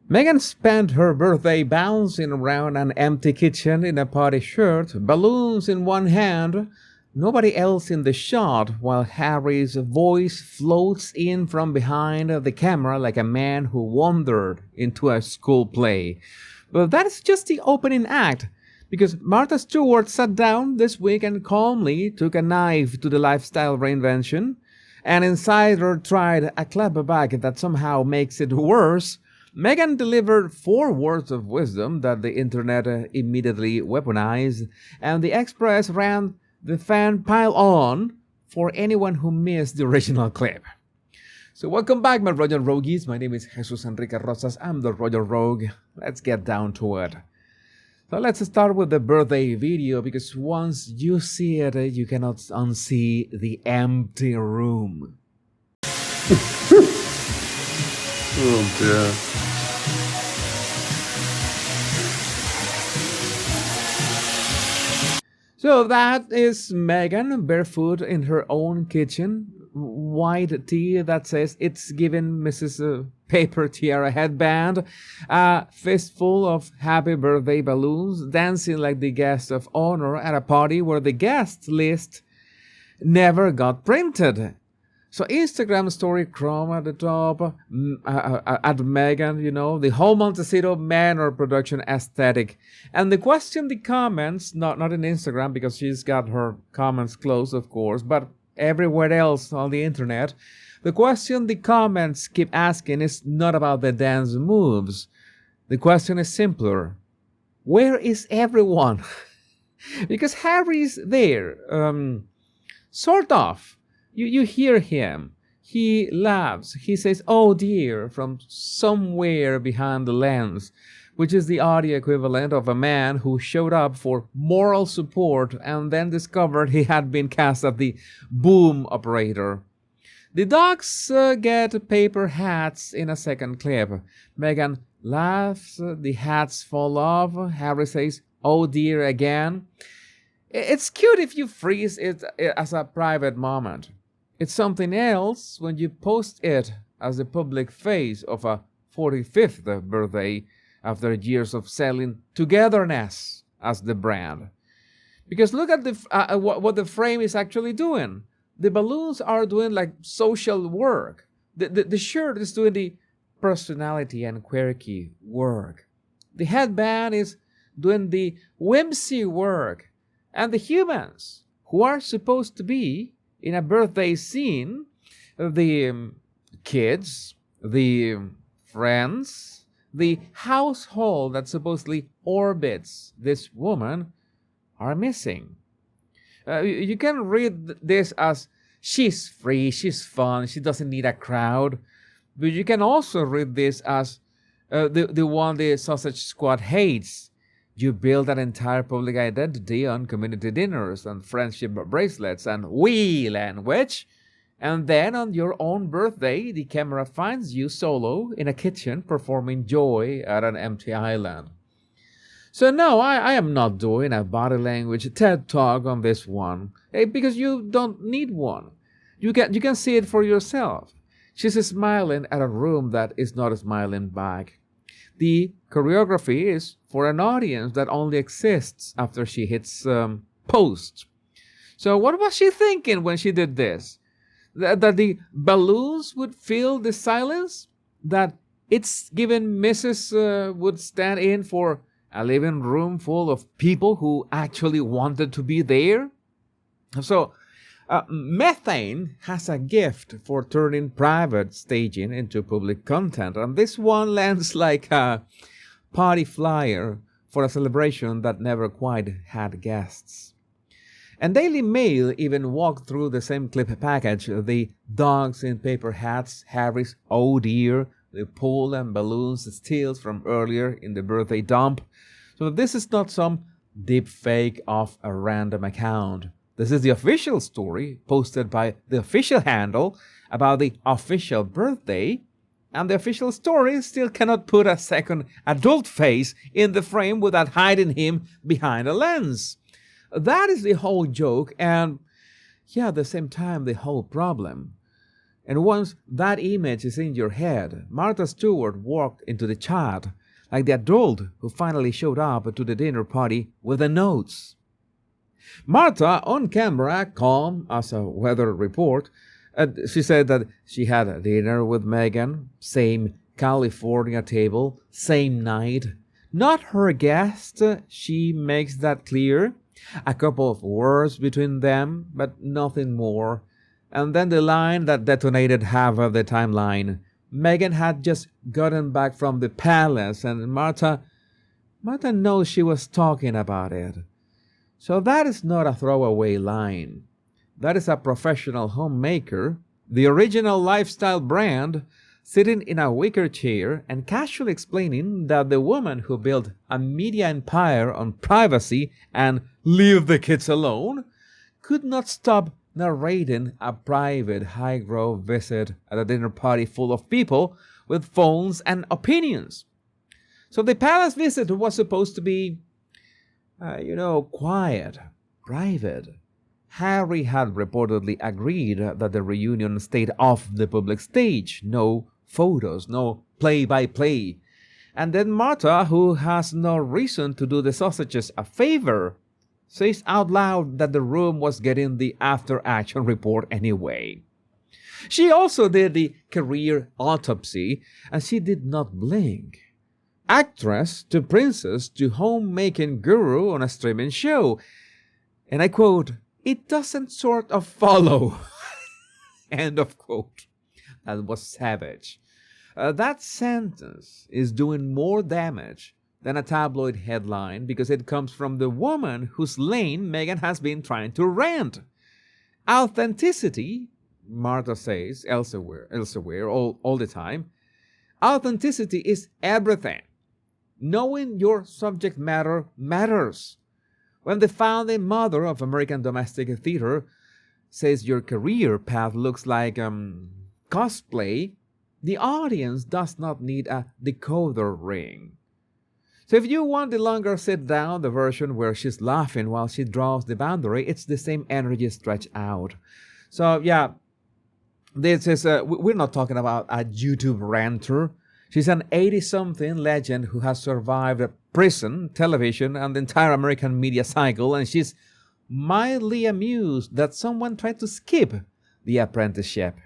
Meghan spent her birthday bouncing around an empty kitchen in a party shirt, balloons in one hand, nobody else in the shot, while Harry's voice floats in from behind the camera like a man who wandered into a school play. But that's just the opening act, because Martha Stewart sat down this week and calmly took a knife to the lifestyle reinvention. An insider tried a clapback that somehow makes it worse. Meghan delivered 4 words of wisdom that the internet immediately weaponized, and the Express ran the fan pile on for anyone who missed the original clip. So welcome back, my Royal Rogues. My name is Jesus Enrique Rosas. I'm the Royal Rogue. Let's get down to it. So let's start with the birthday video, because once you see it, you cannot unsee the empty room. Oh dear. So that is Meghan barefoot in her own kitchen, white tee that says it's given Mrs. Paper Tiara headband, a fistful of happy birthday balloons, dancing like the guest of honor at a party where the guest list never got printed. So Instagram story Chrome at the top, at Meghan, the whole Montecito Manor production aesthetic. And the question, the comments, not in Instagram because she's got her comments closed, of course, but everywhere else on the internet, the question the comments keep asking is not about the dance moves. The question is simpler. Where is everyone? Because Harry's there, sort of. You hear him. He laughs. He says, "Oh dear," from somewhere behind the lens, which is the audio equivalent of a man who showed up for moral support and then discovered he had been cast as the boom operator. The dogs get paper hats in a second clip. Meghan laughs. The hats fall off. Harry says, "Oh dear," again. It's cute if you freeze it as a private moment. It's something else when you post it as the public face of a 45th birthday after years of selling togetherness as the brand. Because look at what the frame is actually doing. The balloons are doing like social work. The shirt is doing the personality and quirky work. The headband is doing the whimsy work. And the humans who are supposed to be in a birthday scene, the kids, the friends, the household that supposedly orbits this woman, are missing. You can read this as she's free, she's fun, she doesn't need a crowd. But you can also read this as the one the Sausage Squad hates. You build an entire public identity on community dinners and friendship bracelets and we language, and then on your own birthday, the camera finds you solo in a kitchen performing joy at an empty island. So no, I am not doing a body language TED Talk on this one, because you don't need one. You can see it for yourself. She's smiling at a room that is not smiling back. The choreography is for an audience that only exists after she hits post. So what was she thinking when she did this? That the balloons would fill the silence? That it's given Mrs. Would stand in for a living room full of people who actually wanted to be there? So Methane has a gift for turning private staging into public content, and this one lands like a party flyer for a celebration that never quite had guests. And Daily Mail even walked through the same clip package, the dogs in paper hats, Harry's "oh dear," the pool and balloons stills from earlier in the birthday dump. So this is not some deep fake of a random account. This is the official story posted by the official handle about the official birthday, and the official story still cannot put a second adult face in the frame without hiding him behind a lens. That is the whole joke, and at the same time, the whole problem. And once that image is in your head, Martha Stewart walked into the chat like the adult who finally showed up to the dinner party with the notes. Martha, on camera, calm as a weather report, she said that she had a dinner with Meghan, same California table, same night. Not her guest, she makes that clear. A couple of words between them, but nothing more. And then the line that detonated half of the timeline. Meghan had just gotten back from the palace, and Martha knows she was talking about it. So that is not a throwaway line. That is a professional homemaker, the original lifestyle brand, sitting in a wicker chair and casually explaining that the woman who built a media empire on privacy and leave the kids alone could not stop narrating a private high-grove visit at a dinner party full of people with phones and opinions. So the palace visit was supposed to be, quiet, private. Harry had reportedly agreed that the reunion stayed off the public stage. No photos, no play-by-play. And then Martha, who has no reason to do the sausages a favor, says out loud that the room was getting the after-action report anyway. She also did the career autopsy, and she did not blink. Actress to princess to homemaking guru on a streaming show. And I quote, "It doesn't sort of follow." End of quote. That was savage. That sentence is doing more damage than a tabloid headline because it comes from the woman whose lane Meghan has been trying to rent. Authenticity, Martha says elsewhere all the time, authenticity is everything. Knowing your subject matter matters. When the founding mother of American domestic theater says your career path looks like cosplay, the audience does not need a decoder ring. So if you want the longer sit down, the version where she's laughing while she draws the boundary, it's the same energy stretched out. So yeah, this is we're not talking about a YouTube ranter. She's an 80-something legend who has survived prison, television, and the entire American media cycle, and she's mildly amused that someone tried to skip the apprenticeship.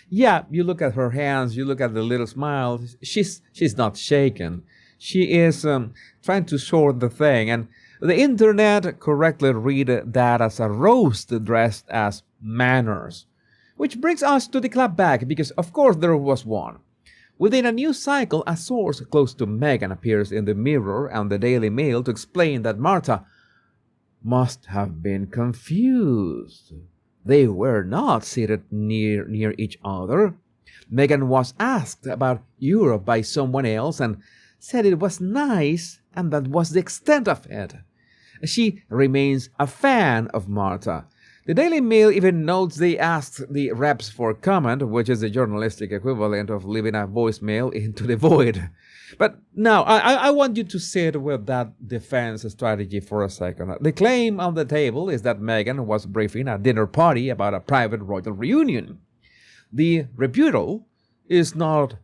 Yeah, you look at her hands, you look at the little smile, she's not shaken. She is trying to sort the thing, and the internet correctly read that as a roast dressed as manners. Which brings us to the clapback, because of course there was one. Within a news cycle, a source close to Meghan appears in the Mirror and the Daily Mail to explain that Martha must have been confused. They were not seated near each other. Meghan was asked about Europe by someone else and said it was nice, and that was the extent of it. She remains a fan of Martha. The Daily Mail even notes they asked the reps for comment, which is the journalistic equivalent of leaving a voicemail into the void. But now, I want you to sit with that defense strategy for a second. The claim on the table is that Meghan was briefing a dinner party about a private royal reunion. The rebuttal is not,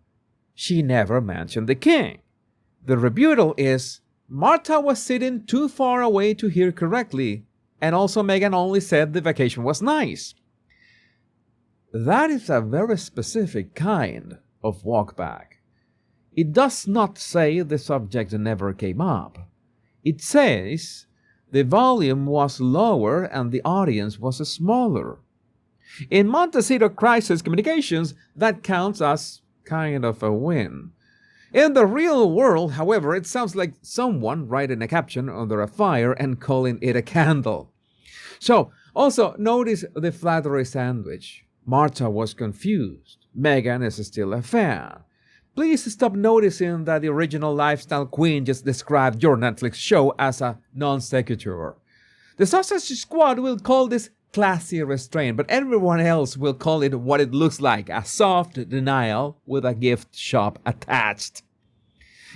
she never mentioned the king. The rebuttal is, Martha was sitting too far away to hear correctly, and also Meghan only said the vacation was nice. That is a very specific kind of walkback. It does not say the subject never came up. It says the volume was lower and the audience was smaller. In Montecito crisis communications, that counts as kind of a win. In the real world, however, it sounds like someone writing a caption under a fire and calling it a candle. So, also notice the flattery sandwich. Martha was confused. Meghan is still a fan. Please stop noticing that the original lifestyle queen just described your Netflix show as a non sequitur. The Sausage Squad will call this classy restraint, but everyone else will call it what it looks like, a soft denial with a gift shop attached.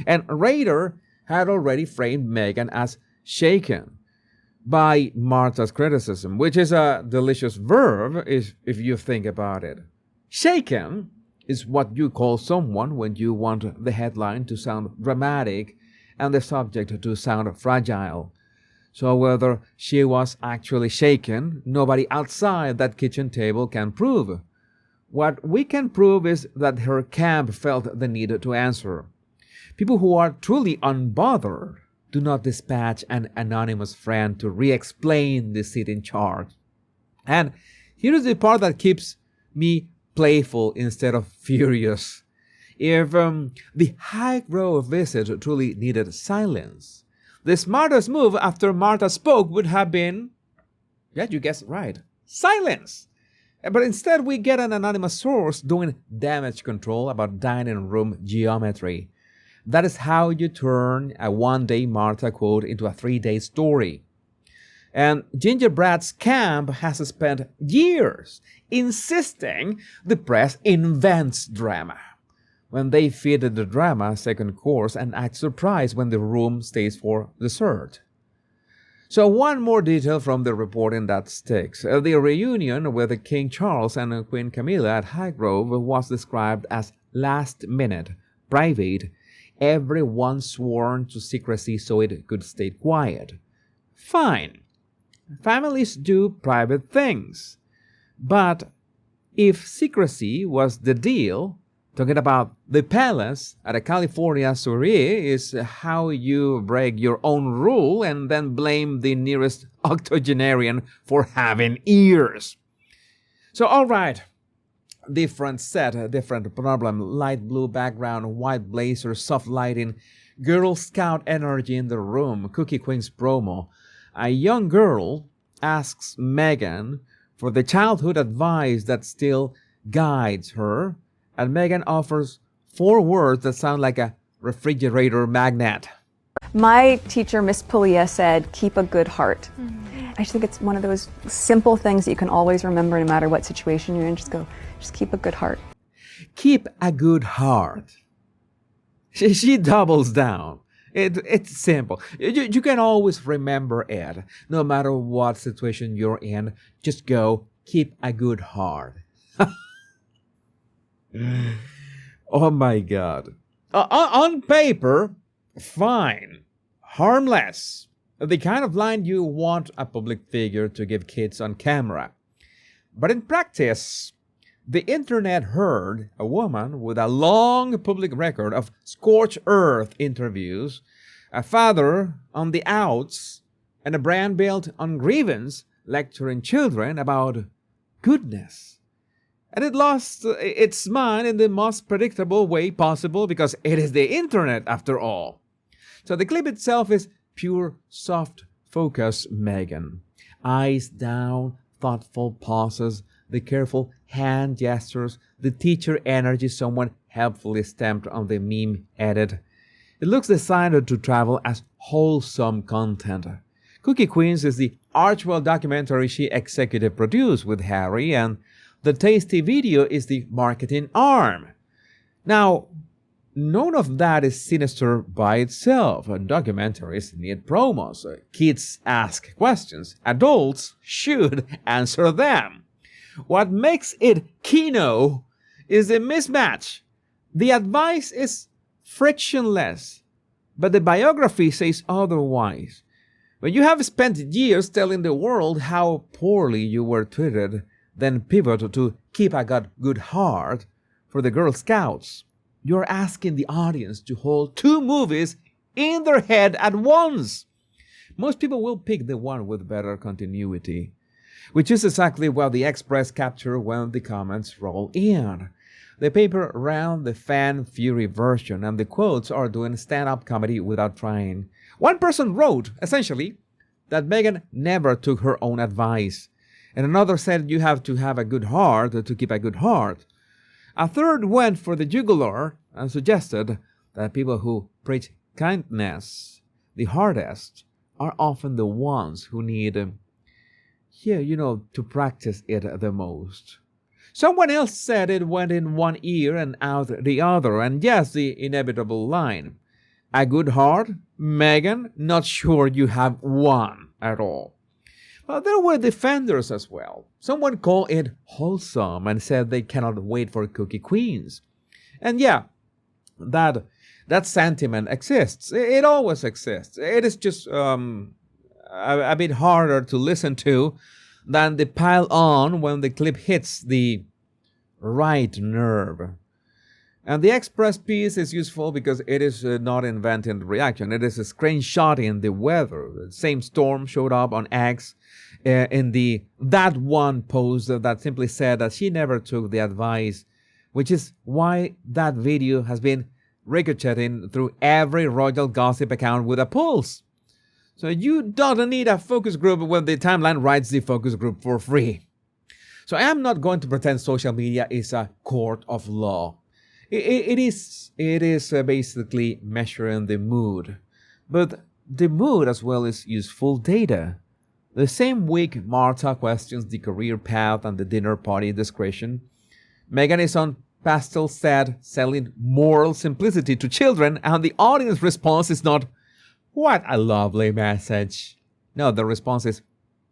And Raider had already framed Meghan as shaken by Martha's criticism, which is a delicious verb if you think about it. Shaken is what you call someone when you want the headline to sound dramatic and the subject to sound fragile. So whether she was actually shaken, nobody outside that kitchen table can prove. What we can prove is that her camp felt the need to answer. People who are truly unbothered do not dispatch an anonymous friend to re-explain the sit in charge. And here is the part that keeps me playful instead of furious. If the Highgrove visit truly needed silence, the smartest move after Martha spoke would have been, yeah, you guessed right, silence. But instead we get an anonymous source doing damage control about dining room geometry. That is how you turn a one-day Martha quote into a 3-day story. And Gingerbread's camp has spent years insisting the press invents drama. When they feed the drama second course and act surprised when the room stays for dessert. So one more detail from the reporting that sticks. The reunion with King Charles and Queen Camilla at Highgrove was described as last minute, private, everyone sworn to secrecy so it could stay quiet. Fine. Families do private things. But if secrecy was the deal, talking about the palace at a California soiree is how you break your own rule and then blame the nearest octogenarian for having ears. So all right, different set, different problem, light blue background, white blazer, soft lighting, Girl Scout energy in the room, Cookie Queen's promo. A young girl asks Meghan for the childhood advice that still guides her, and Meghan offers 4 words that sound like a refrigerator magnet. My teacher, Miss Pulia, said, keep a good heart. I just think it's one of those simple things that you can always remember no matter what situation you're in. Just keep a good heart. Keep a good heart. She doubles down. It's simple. You can always remember it. No matter what situation you're in, just go, keep a good heart. Oh my God. On paper, fine. Harmless. The kind of line you want a public figure to give kids on camera. But in practice, the internet heard a woman with a long public record of scorched earth interviews, a father on the outs, and a brand built on grievance lecturing children about goodness. And it lost its mind in the most predictable way possible because it is the internet after all. So the clip itself is pure soft focus Meghan. Eyes down, thoughtful pauses, the careful hand gestures, the teacher energy someone helpfully stamped on the meme edit. It looks designed to travel as wholesome content. Cookie Queens is the Archwell documentary she executive produced with Harry, and the tasty video is the marketing arm. Now, none of that is sinister by itself. Documentaries need promos. Kids ask questions. Adults should answer them. What makes it kino is the mismatch. The advice is frictionless, but the biography says otherwise. When you have spent years telling the world how poorly you were treated, then pivot to keep a good heart for the Girl Scouts, you're asking the audience to hold 2 movies in their head at once. Most people will pick the one with better continuity, which is exactly what the Express captured when the comments roll in. The paper ran the fan fury version, and the quotes are doing stand-up comedy without trying. One person wrote, essentially, that Meghan never took her own advice, and another said you have to have a good heart to keep a good heart. A third went for the jugular and suggested that people who preach kindness the hardest are often the ones who need, to practice it the most. Someone else said it went in one ear and out the other, and yes, the inevitable line. A good heart? Meghan, not sure you have one at all. But there were defenders as well. Someone called it wholesome and said they cannot wait for cookie queens. And yeah, that sentiment exists. It always exists. It is just a bit harder to listen to than the pile on when the clip hits the right nerve. And the express piece is useful because it is not inventing reaction. It is a screenshotting the weather. The same storm showed up on X in that one post that simply said that she never took the advice, which is why that video has been ricocheting through every royal gossip account with a pulse. So you don't need a focus group when the timeline writes the focus group for free. So I am not going to pretend social media is a court of law. It is basically measuring the mood. But the mood as well is useful data. The same week Martha questions the career path and the dinner party discretion, Meghan is on pastel set selling moral simplicity to children, and the audience response is not, "What a lovely message." No, the response is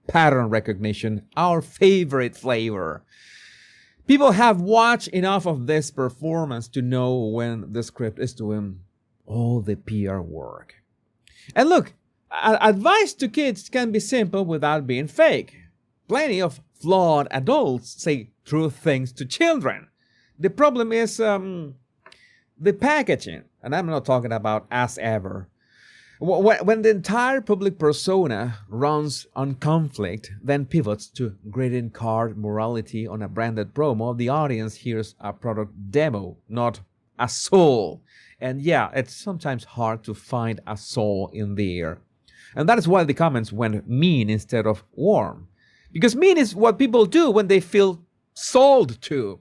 pattern recognition, our favorite flavor. People have watched enough of this performance to know when the script is doing all the PR work. And look, advice to kids can be simple without being fake. Plenty of flawed adults say true things to children. The problem is the packaging, and I'm not talking about as ever. When the entire public persona runs on conflict, then pivots to greeting card morality on a branded promo, the audience hears a product demo, not a soul. And yeah, it's sometimes hard to find a soul in there. And that is why the comments went mean instead of warm. Because mean is what people do when they feel sold to.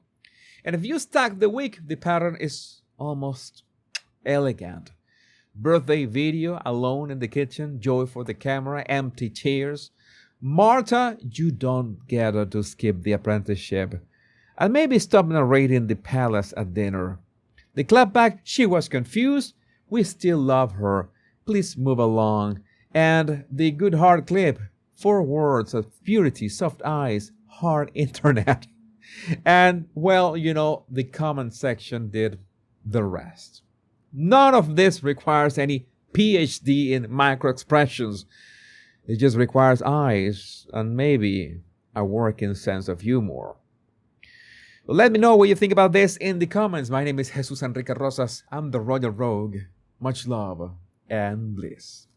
And if you stack the week, the pattern is almost elegant. Birthday video, alone in the kitchen, joy for the camera, empty chairs. Martha, you don't get her to skip the apprenticeship. And maybe stop narrating the palace at dinner. The clapback, she was confused. We still love her. Please move along. And the good heart clip, 4 words of purity, soft eyes, hard internet. And, well, the comment section did the rest. None of this requires any PhD in microexpressions. It just requires eyes and maybe a working sense of humor. Well, let me know what you think about this in the comments. My name is Jesus Enrique Rosas. I'm the Royal Rogue. Much love and bliss.